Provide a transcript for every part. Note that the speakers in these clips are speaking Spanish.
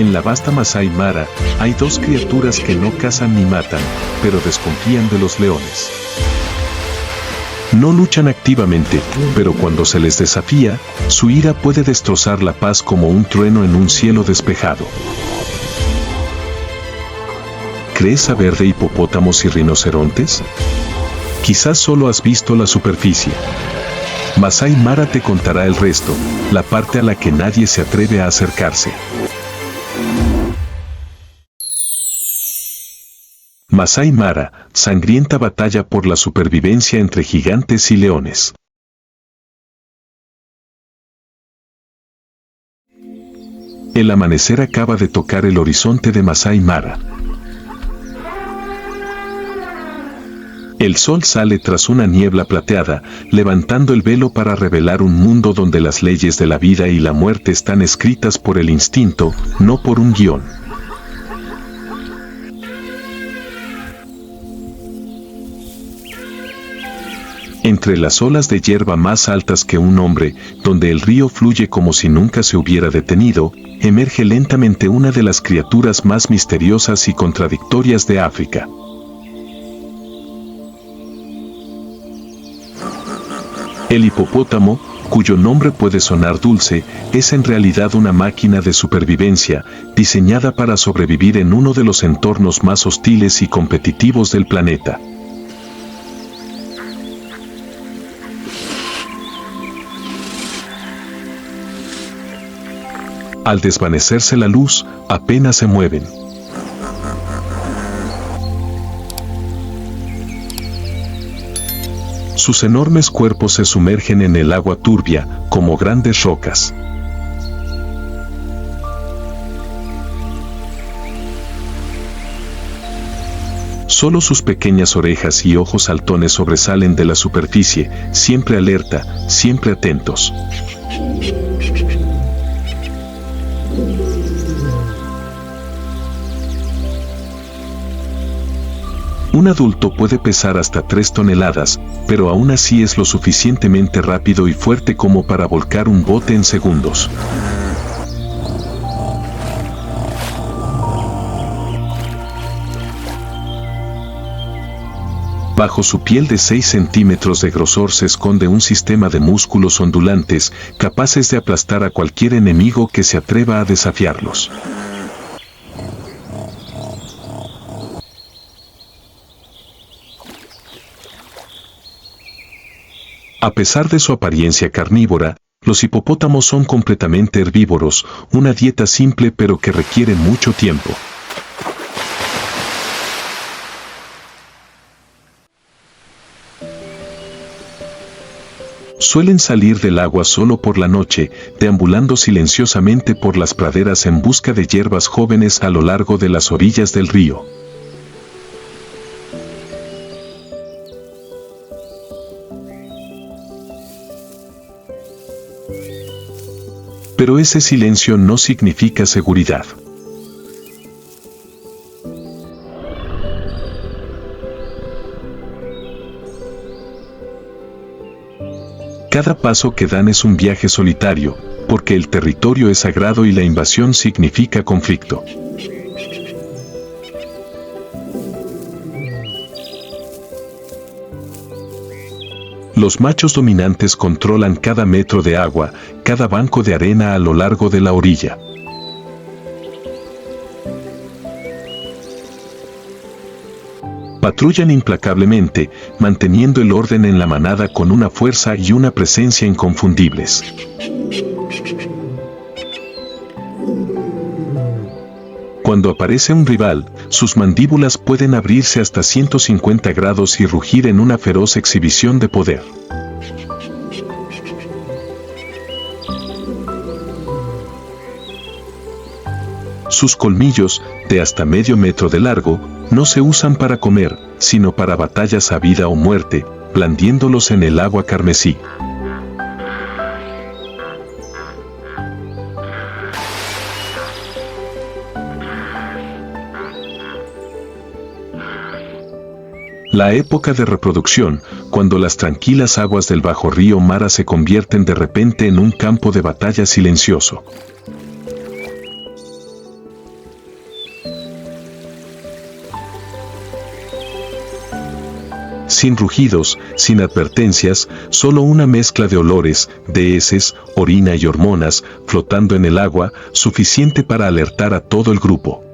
En la vasta Masai Mara, hay dos criaturas que no cazan ni matan, pero desconfían de los leones. No luchan activamente, pero cuando se les desafía, su ira puede destrozar la paz como un trueno en un cielo despejado. ¿Crees saber de hipopótamos y rinocerontes? Quizás solo has visto la superficie. Masai Mara te contará el resto, la parte a la que nadie se atreve a acercarse. Masai Mara, sangrienta batalla por la supervivencia entre gigantes y leones. El amanecer acaba de tocar el horizonte de Masai Mara. El sol sale tras una niebla plateada, levantando el velo para revelar un mundo donde las leyes de la vida y la muerte están escritas por el instinto, no por un guión. Entre las olas de hierba más altas que un hombre, donde el río fluye como si nunca se hubiera detenido, emerge lentamente una de las criaturas más misteriosas y contradictorias de África. El hipopótamo, cuyo nombre puede sonar dulce, es en realidad una máquina de supervivencia, diseñada para sobrevivir en uno de los entornos más hostiles y competitivos del planeta. Al desvanecerse la luz, apenas se mueven. Sus enormes cuerpos se sumergen en el agua turbia, como grandes rocas. Solo sus pequeñas orejas y ojos saltones sobresalen de la superficie, siempre alerta, siempre atentos. Un adulto puede pesar hasta 3 toneladas, pero aún así es lo suficientemente rápido y fuerte como para volcar un bote en segundos. Bajo su piel de 6 centímetros de grosor se esconde un sistema de músculos ondulantes, capaces de aplastar a cualquier enemigo que se atreva a desafiarlos. A pesar de su apariencia carnívora, los hipopótamos son completamente herbívoros, una dieta simple pero que requiere mucho tiempo. Suelen salir del agua solo por la noche, deambulando silenciosamente por las praderas en busca de hierbas jóvenes a lo largo de las orillas del río. Pero ese silencio no significa seguridad. Cada paso que dan es un viaje solitario, porque el territorio es sagrado y la invasión significa conflicto. Los machos dominantes controlan cada metro de agua, cada banco de arena a lo largo de la orilla. Patrullan implacablemente, manteniendo el orden en la manada con una fuerza y una presencia inconfundibles. Cuando aparece un rival, sus mandíbulas pueden abrirse hasta 150 grados y rugir en una feroz exhibición de poder. Sus colmillos, de hasta medio metro de largo, no se usan para comer, sino para batallas a vida o muerte, blandiéndolos en el agua carmesí. La época de reproducción, cuando las tranquilas aguas del bajo río Mara se convierten de repente en un campo de batalla silencioso. sin rugidos, sin advertencias, solo una mezcla de olores, de heces, orina y hormonas, flotando en el agua, suficiente para alertar a todo el grupo.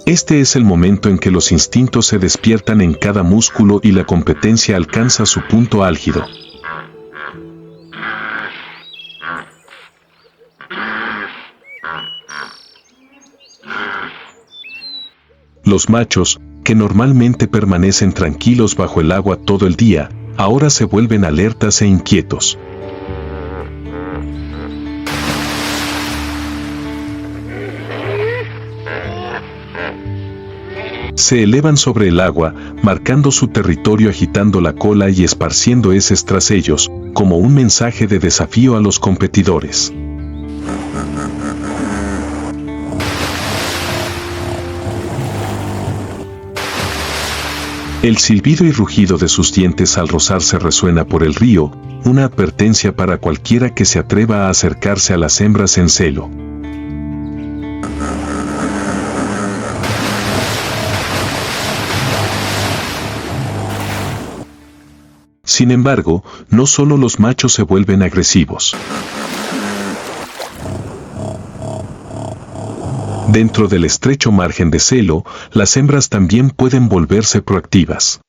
Este es el momento en que los instintos se despiertan en cada músculo y la competencia alcanza su punto álgido. Los machos, que normalmente permanecen tranquilos bajo el agua todo el día, ahora se vuelven alertas e inquietos. Se elevan sobre el agua, marcando su territorio, agitando la cola y esparciendo heces tras ellos, como un mensaje de desafío a los competidores. El silbido y rugido de sus dientes al rozarse resuena por el río, una advertencia para cualquiera que se atreva a acercarse a las hembras en celo. Sin embargo, no solo los machos se vuelven agresivos. Dentro del estrecho margen de celo, las hembras también pueden volverse proactivas.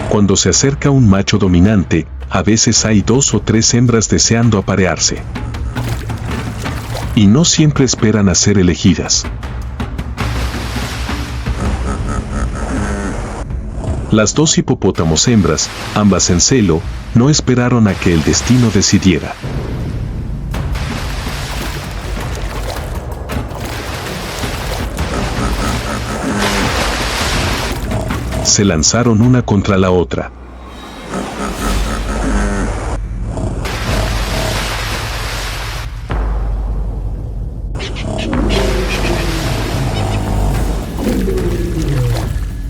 Cuando se acerca un macho dominante, a veces hay 2 o 3 hembras deseando aparearse. Y no siempre esperan a ser elegidas. Las 2 hipopótamos hembras, ambas en celo, no esperaron a que el destino decidiera. Se lanzaron una contra la otra.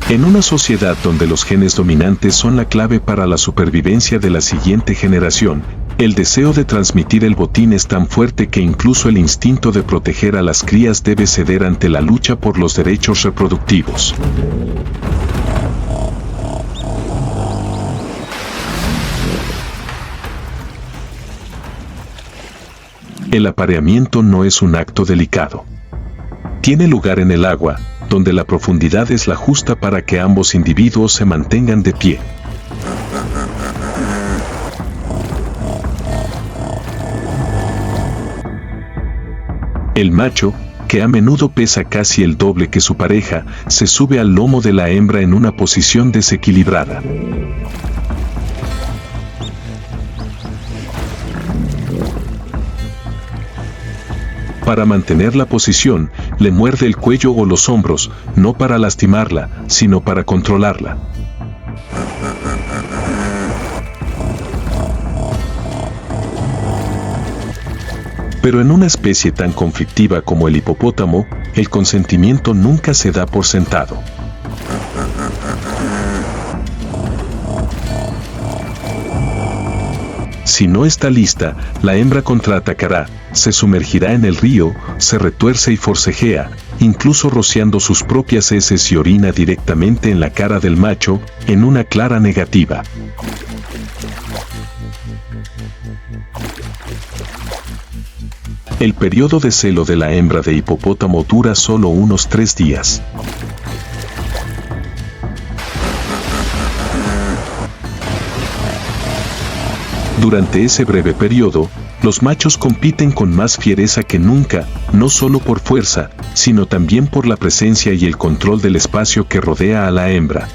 En una sociedad donde los genes dominantes son la clave para la supervivencia de la siguiente generación, el deseo de transmitir el botín es tan fuerte que incluso el instinto de proteger a las crías debe ceder ante la lucha por los derechos reproductivos. El apareamiento no es un acto delicado. Tiene lugar en el agua, donde la profundidad es la justa para que ambos individuos se mantengan de pie. El macho, que a menudo pesa casi el doble que su pareja, se sube al lomo de la hembra en una posición desequilibrada. Para mantener la posición, le muerde el cuello o los hombros, no para lastimarla, sino para controlarla. Pero en una especie tan conflictiva como el hipopótamo, el consentimiento nunca se da por sentado. Si no está lista, la hembra contraatacará, se sumergirá en el río, se retuerce y forcejea, incluso rociando sus propias heces y orina directamente en la cara del macho, en una clara negativa. El periodo de celo de la hembra de hipopótamo dura solo unos 3 días. Durante ese breve periodo, los machos compiten con más fiereza que nunca, no solo por fuerza, sino también por la presencia y el control del espacio que rodea a la hembra.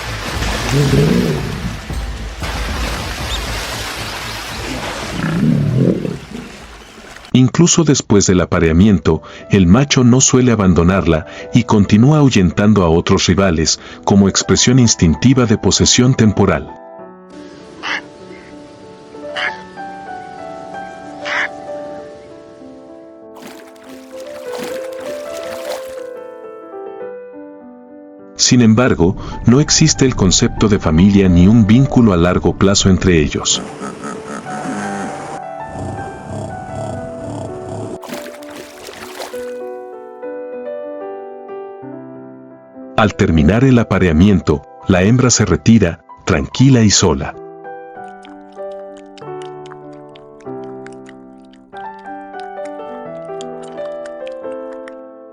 Incluso después del apareamiento, el macho no suele abandonarla y continúa ahuyentando a otros rivales, como expresión instintiva de posesión temporal. Sin embargo, no existe el concepto de familia ni un vínculo a largo plazo entre ellos. Al terminar el apareamiento, la hembra se retira, tranquila y sola.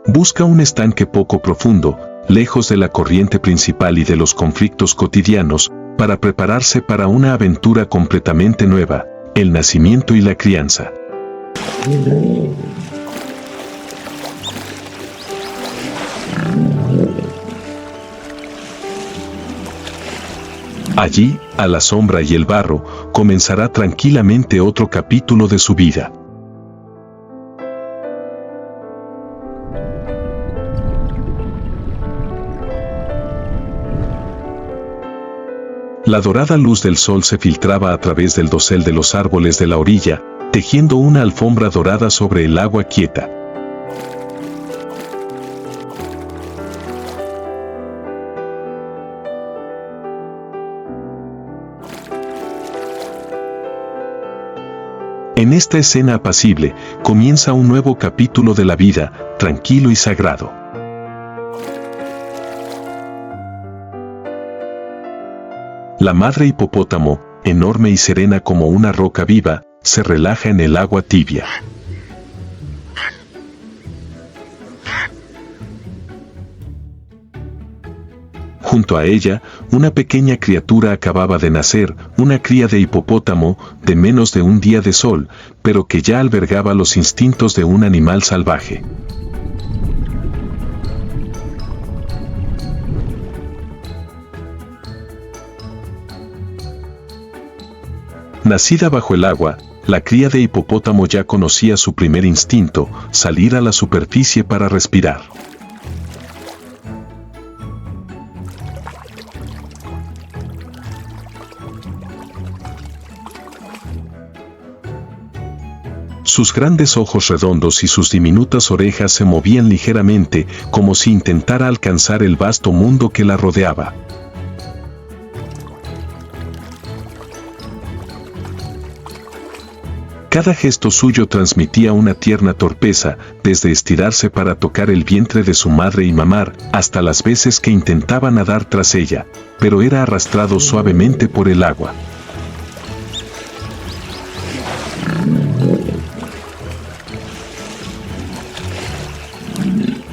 Busca un estanque poco profundo, lejos de la corriente principal y de los conflictos cotidianos, para prepararse para una aventura completamente nueva, el nacimiento y la crianza. Allí, a la sombra y el barro, comenzará tranquilamente otro capítulo de su vida. La dorada luz del sol se filtraba a través del dosel de los árboles de la orilla, tejiendo una alfombra dorada sobre el agua quieta. En esta escena apacible, comienza un nuevo capítulo de la vida, tranquilo y sagrado. La madre hipopótamo, enorme y serena como una roca viva, se relaja en el agua tibia. Junto a ella, una pequeña criatura acababa de nacer, una cría de hipopótamo, de menos de un día de sol, pero que ya albergaba los instintos de un animal salvaje. Nacida bajo el agua, la cría de hipopótamo ya conocía su primer instinto, salir a la superficie para respirar. Sus grandes ojos redondos y sus diminutas orejas se movían ligeramente, como si intentara alcanzar el vasto mundo que la rodeaba. Cada gesto suyo transmitía una tierna torpeza, desde estirarse para tocar el vientre de su madre y mamar, hasta las veces que intentaba nadar tras ella, pero era arrastrado suavemente por el agua.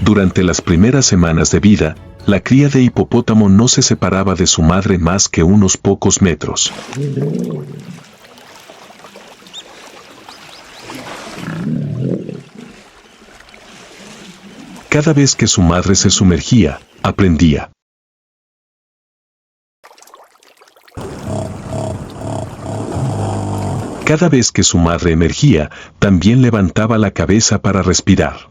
Durante las primeras semanas de vida, la cría de hipopótamo no se separaba de su madre más que unos pocos metros. Cada vez que su madre se sumergía, aprendía. Cada vez que su madre emergía, también levantaba la cabeza para respirar.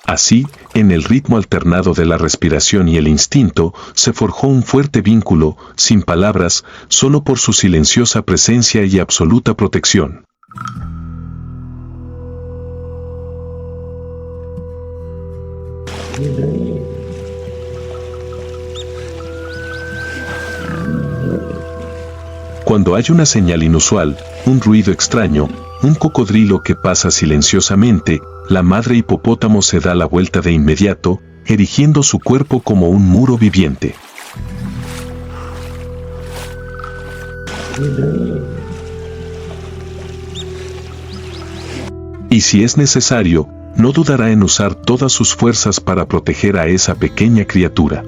Así, en el ritmo alternado de la respiración y el instinto, se forjó un fuerte vínculo, sin palabras, solo por su silenciosa presencia y absoluta protección. Cuando hay una señal inusual, un ruido extraño, un cocodrilo que pasa silenciosamente, la madre hipopótamo se da la vuelta de inmediato, erigiendo su cuerpo como un muro viviente. Y si es necesario, no dudará en usar todas sus fuerzas para proteger a esa pequeña criatura.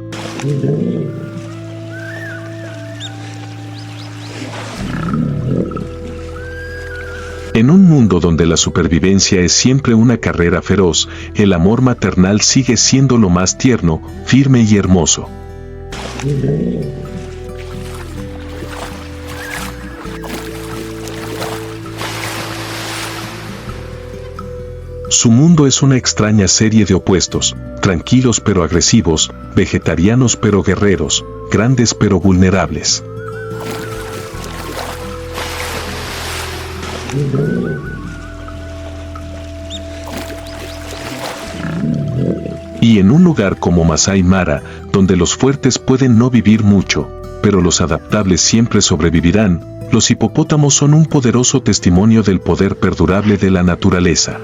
En un mundo donde la supervivencia es siempre una carrera feroz, el amor maternal sigue siendo lo más tierno, firme y hermoso. Su mundo es una extraña serie de opuestos, tranquilos pero agresivos, vegetarianos pero guerreros, grandes pero vulnerables. Y en un lugar como Masai Mara, donde los fuertes pueden no vivir mucho, pero los adaptables siempre sobrevivirán, los hipopótamos son un poderoso testimonio del poder perdurable de la naturaleza.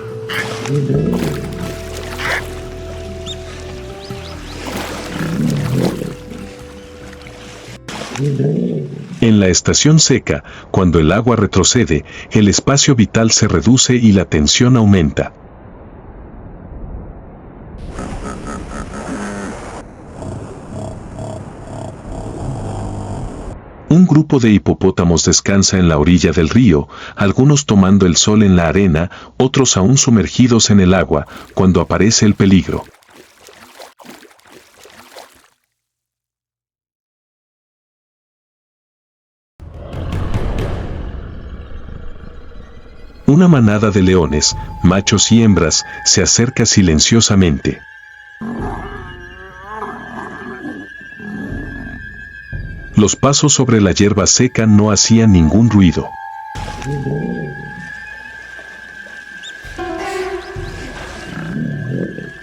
En la estación seca, cuando el agua retrocede, el espacio vital se reduce y la tensión aumenta. Un grupo de hipopótamos descansa en la orilla del río, algunos tomando el sol en la arena, otros aún sumergidos en el agua, cuando aparece el peligro. Una manada de leones, machos y hembras, se acerca silenciosamente. Los pasos sobre la hierba seca no hacían ningún ruido.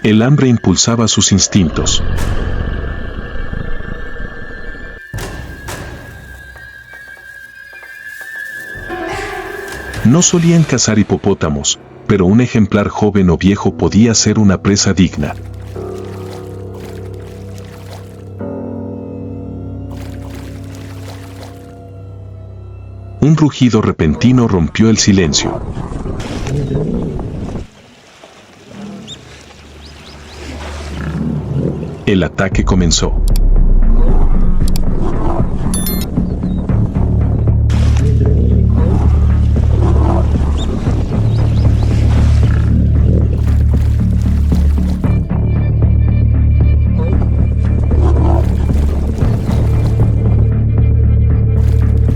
El hambre impulsaba sus instintos. No solían cazar hipopótamos, pero un ejemplar joven o viejo podía ser una presa digna. Un rugido repentino rompió el silencio. El ataque comenzó.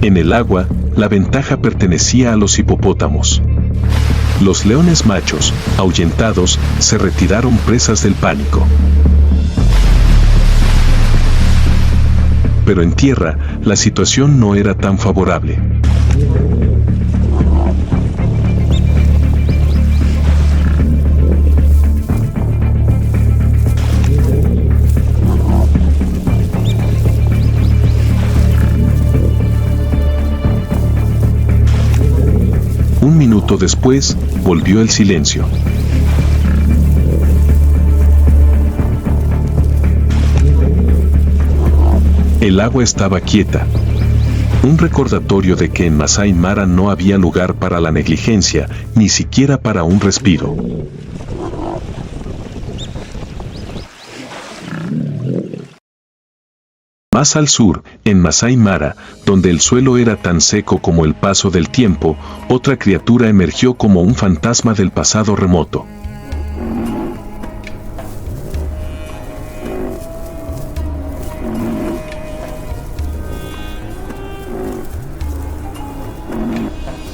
En el agua, la ventaja pertenecía a los hipopótamos. Los leones machos, ahuyentados, se retiraron presas del pánico. Pero en tierra, la situación no era tan favorable. Un minuto después, volvió el silencio. El agua estaba quieta. Un recordatorio de que en Masai Mara no había lugar para la negligencia, ni siquiera para un respiro. Más al sur, en Masai Mara, donde el suelo era tan seco como el paso del tiempo, otra criatura emergió como un fantasma del pasado remoto.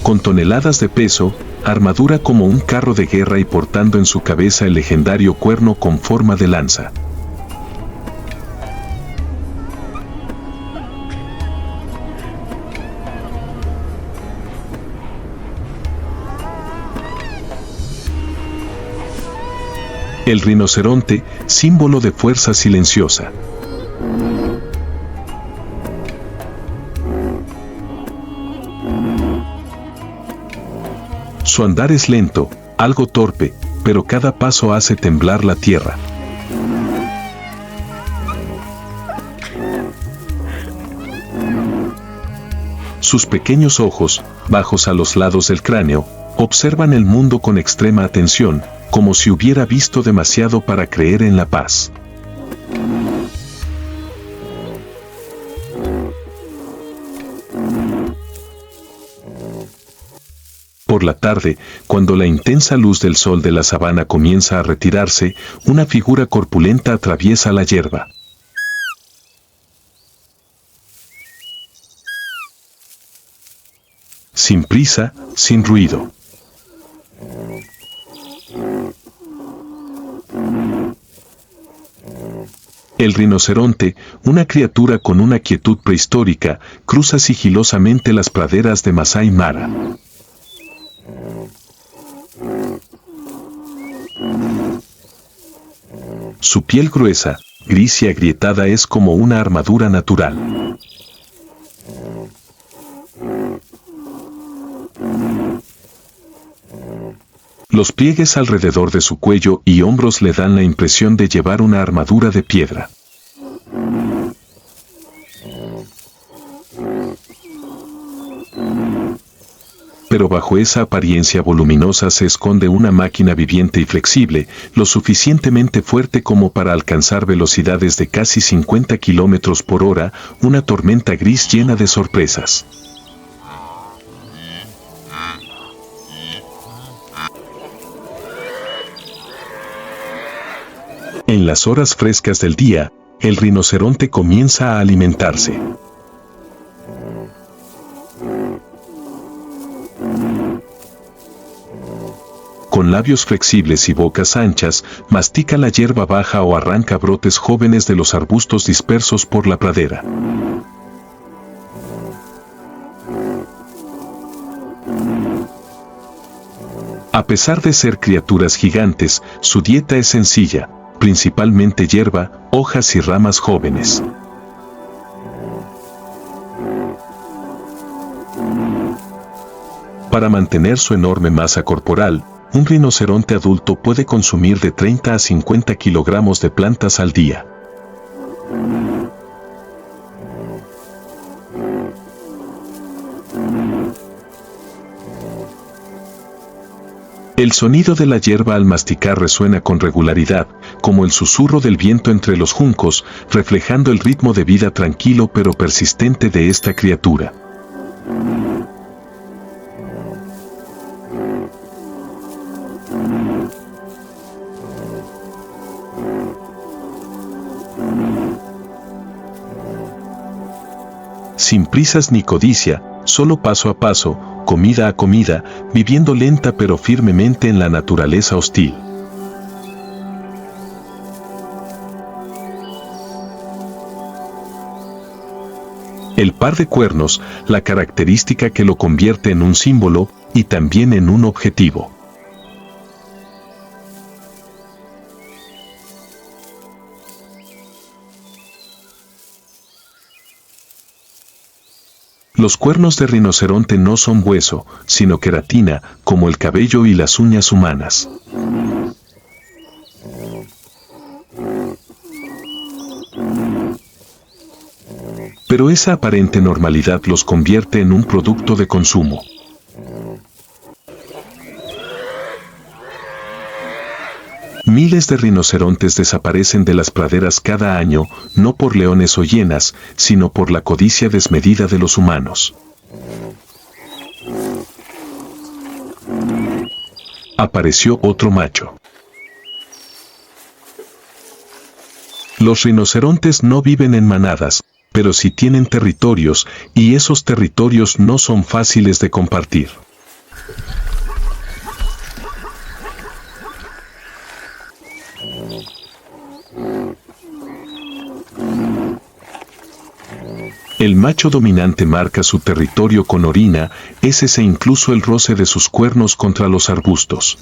Con toneladas de peso, armadura como un carro de guerra y portando en su cabeza el legendario cuerno con forma de lanza. El rinoceronte, símbolo de fuerza silenciosa. Su andar es lento, algo torpe, pero cada paso hace temblar la tierra. Sus pequeños ojos, bajos a los lados del cráneo, observan el mundo con extrema atención, como si hubiera visto demasiado para creer en la paz. Por la tarde, cuando la intensa luz del sol de la sabana comienza a retirarse, una figura corpulenta atraviesa la hierba. Sin prisa, sin ruido. El rinoceronte, una criatura con una quietud prehistórica, cruza sigilosamente las praderas de Masai Mara. Su Su piel gruesa, gris y agrietada es como una armadura natural. Los pliegues alrededor de su cuello y hombros le dan la impresión de llevar una armadura de piedra. Pero bajo esa apariencia voluminosa se esconde una máquina viviente y flexible, lo suficientemente fuerte como para alcanzar velocidades de casi 50 kilómetros por hora, una tormenta gris llena de sorpresas. En las horas frescas del día, el rinoceronte comienza a alimentarse. Con labios flexibles y bocas anchas, mastica la hierba baja o arranca brotes jóvenes de los arbustos dispersos por la pradera. A pesar de ser criaturas gigantes, su dieta es sencilla, principalmente hierba, hojas y ramas jóvenes. Para mantener su enorme masa corporal, un rinoceronte adulto puede consumir de 30 a 50 kilogramos de plantas al día. El sonido de la hierba al masticar resuena con regularidad, como el susurro del viento entre los juncos, reflejando el ritmo de vida tranquilo pero persistente de esta criatura. Sin prisas ni codicia, solo paso a paso, comida a comida, viviendo lenta pero firmemente en la naturaleza hostil. El par de cuernos, la característica que lo convierte en un símbolo y también en un objetivo. Los cuernos de rinoceronte no son hueso, sino queratina, como el cabello y las uñas humanas. Pero esa aparente normalidad los convierte en un producto de consumo. Miles de rinocerontes desaparecen de las praderas cada año, no por leones o hienas, sino por la codicia desmedida de los humanos. Apareció otro macho. Los rinocerontes no viven en manadas, pero sí tienen territorios, y esos territorios no son fáciles de compartir. El macho dominante marca su territorio con orina, heces e incluso el roce de sus cuernos contra los arbustos.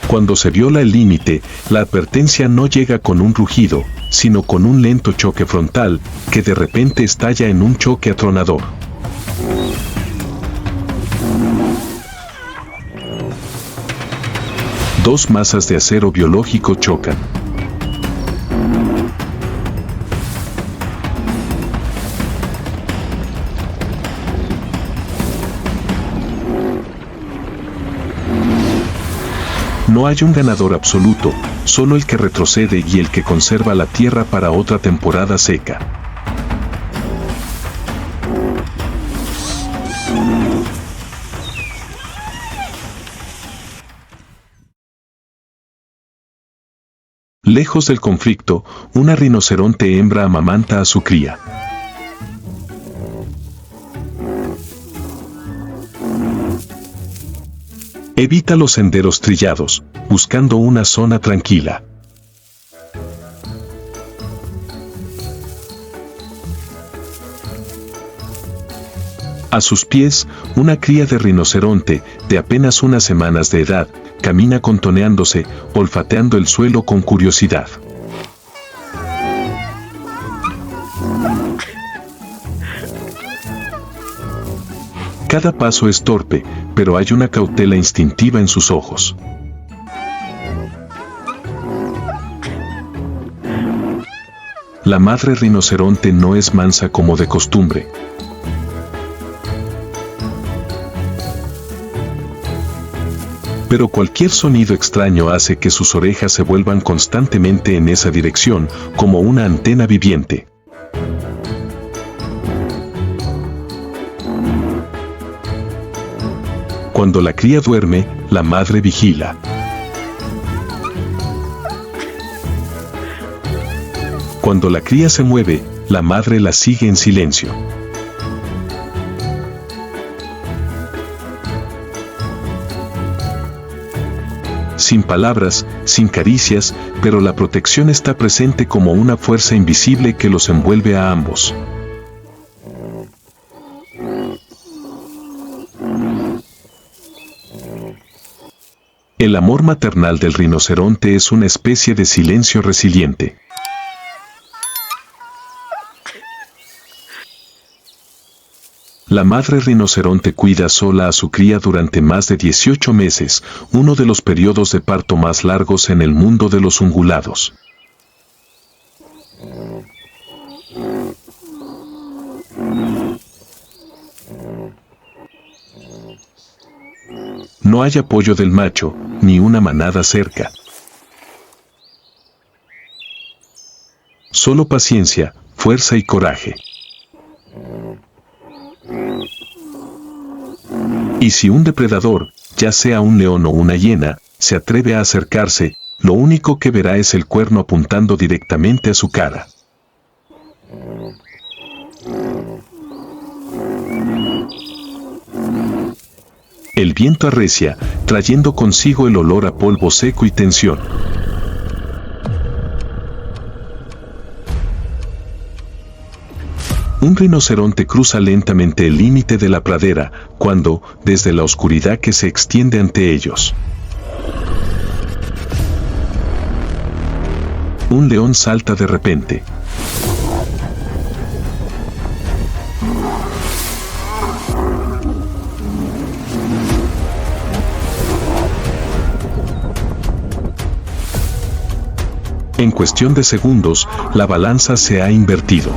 Cuando se viola el límite, la advertencia no llega con un rugido, sino con un lento choque frontal, que de repente estalla en un choque atronador. Dos masas de acero biológico chocan. No hay un ganador absoluto, solo el que retrocede y el que conserva la tierra para otra temporada seca. Lejos del conflicto, una rinoceronte hembra amamanta a su cría. Evita los senderos trillados, buscando una zona tranquila. A sus pies, una cría de rinoceronte, de apenas unas semanas de edad, camina contoneándose, olfateando el suelo con curiosidad. Cada paso es torpe, pero hay una cautela instintiva en sus ojos. La madre rinoceronte no es mansa como de costumbre. Pero cualquier sonido extraño hace que sus orejas se vuelvan constantemente en esa dirección, como una antena viviente. Cuando la cría duerme, la madre vigila. Cuando la cría se mueve, la madre la sigue en silencio. Sin palabras, sin caricias, pero la protección está presente como una fuerza invisible que los envuelve a ambos. El amor maternal del rinoceronte es una especie de silencio resiliente. La madre rinoceronte cuida sola a su cría durante más de 18 meses, uno de los periodos de parto más largos en el mundo de los ungulados. No hay apoyo del macho, ni una manada cerca. Solo paciencia, fuerza y coraje. Y si un depredador, ya sea un león o una hiena, se atreve a acercarse, lo único que verá es el cuerno apuntando directamente a su cara. El viento arrecia, trayendo consigo el olor a polvo seco y tensión. Un rinoceronte cruza lentamente el límite de la pradera, cuando, desde la oscuridad que se extiende ante ellos, un león salta de repente. En cuestión de segundos, la balanza se ha invertido.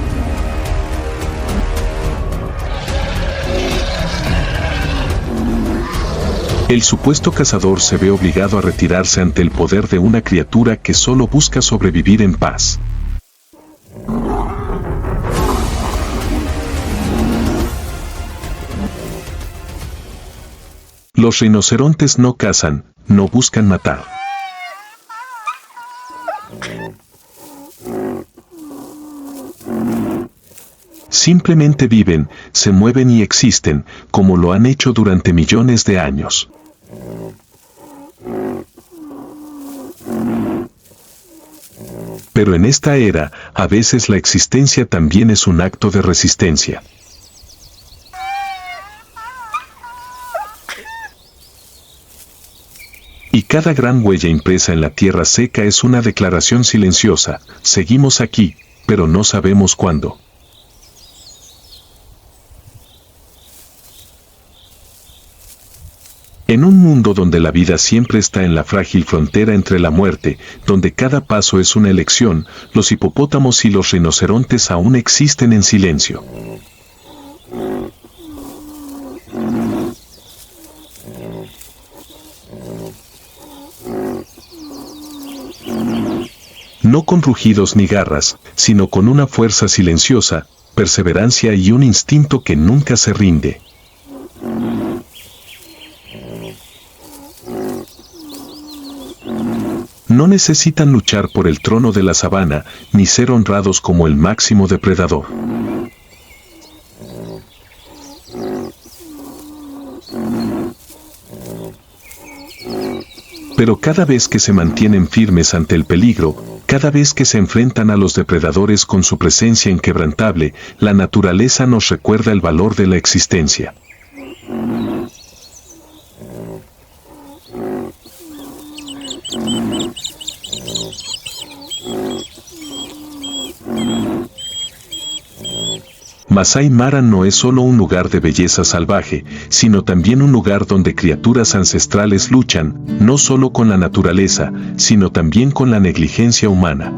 El supuesto cazador se ve obligado a retirarse ante el poder de una criatura que solo busca sobrevivir en paz. Los rinocerontes no cazan, no buscan matar. Simplemente viven, se mueven y existen, como lo han hecho durante millones de años. Pero en esta era, a veces la existencia también es un acto de resistencia. Y cada gran huella impresa en la tierra seca es una declaración silenciosa: seguimos aquí, pero no sabemos cuándo. En un mundo donde la vida siempre está en la frágil frontera entre la muerte, donde cada paso es una elección, los hipopótamos y los rinocerontes aún existen en silencio. No con rugidos ni garras, sino con una fuerza silenciosa, perseverancia y un instinto que nunca se rinde. No necesitan luchar por el trono de la sabana, ni ser honrados como el máximo depredador. Pero cada vez que se mantienen firmes ante el peligro, cada vez que se enfrentan a los depredadores con su presencia inquebrantable, la naturaleza nos recuerda el valor de la existencia. Masai Mara no es solo un lugar de belleza salvaje, sino también un lugar donde criaturas ancestrales luchan, no solo con la naturaleza, sino también con la negligencia humana.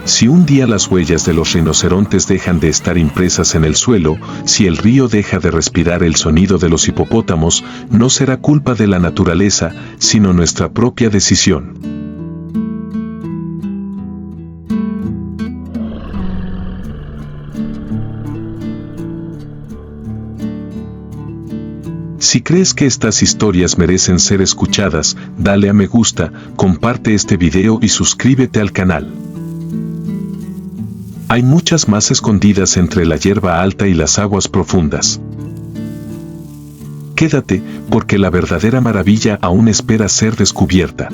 Si un día las huellas de los rinocerontes dejan de estar impresas en el suelo, si el río deja de respirar el sonido de los hipopótamos, no será culpa de la naturaleza, sino nuestra propia decisión. Si crees que estas historias merecen ser escuchadas, dale a me gusta, comparte este video y suscríbete al canal. Hay muchas más escondidas entre la hierba alta y las aguas profundas. Quédate, porque la verdadera maravilla aún espera ser descubierta.